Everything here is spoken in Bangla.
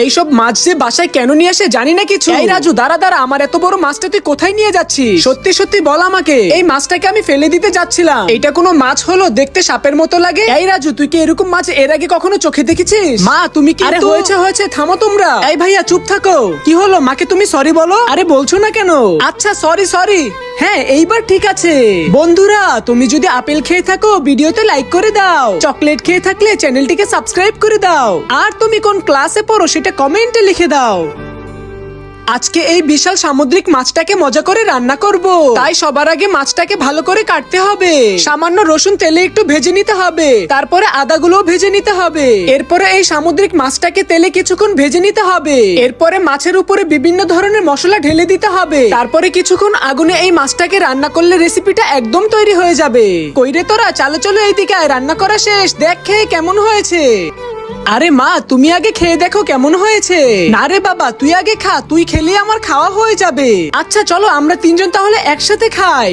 এইসব মাছ যে বাসায় কেন নিয়ে আসে জানি না কিছু। এই রাজু দাঁড়া দাঁড়া, আমার এত বড় মাছটা তুই কোথায় নিয়ে যাচ্ছিস? সত্যি সত্যি বল আমাকে। এই মাছটাকে আমি ফেলে দিতে যাচ্ছিলাম। এটা কোনো মাছ হলো? দেখতে সাপের মতো লাগে। এই রাজু, তুই কি এরকম মাছ এর আগে কখনো চোখে দেখেছিস? মা তুমি কি? আরে হয়েছে হয়েছে, থামো তোমরা। এই ভাইয়া চুপ থাকো। কি হলো? মাকে তুমি সরি বলো। আরে বলছো না কেন? আচ্ছা সরি সরি। হ্যাঁ এইবার ঠিক আছে। বন্ধুরা, তুমি যদি আপেল খেয়ে থাকো ভিডিওতে লাইক করে দাও, চকলেট খেয়ে থাকলে চ্যানেলটিকে সাবস্ক্রাইব করে দাও, আর তুমি কোন ক্লাসে পড়ো সেটা কমেন্টে লিখে দাও। আজকে এই বিশাল সামুদ্রিক মাছটাকে মজা করে রান্না করব। তাই সবার আগে মাছটাকে ভালো করে কাটতে হবে। সামান্য রসুন তেলে একটু ভেজে নিতে হবে, তারপরে আদাগুলো ভেজে নিতে হবে। এরপরে এই সামুদ্রিক মাছটাকে তেলে কিছুক্ষণ ভেজে নিতে হবে। এরপরে মাছের উপরে বিভিন্ন ধরনের মশলা ঢেলে দিতে হবে। তারপরে কিছুক্ষণ আগুনে এই মাছটাকে রান্না করলে রেসিপিটা একদম তৈরি হয়ে যাবে। কইরে তোরা, চালো চলো এইদিকে আয়, রান্না করা শেষ। দেখ খেয়ে কেমন হয়েছে। আরে মা, তুমি আগে খেয়ে দেখো কেমন হয়েছে। না রে বাবা, তুই আগে খা, তুই খেলে আমার খাওয়া হয়ে যাবে। আচ্ছা চলো আমরা তিনজন তাহলে একসাথে খাই।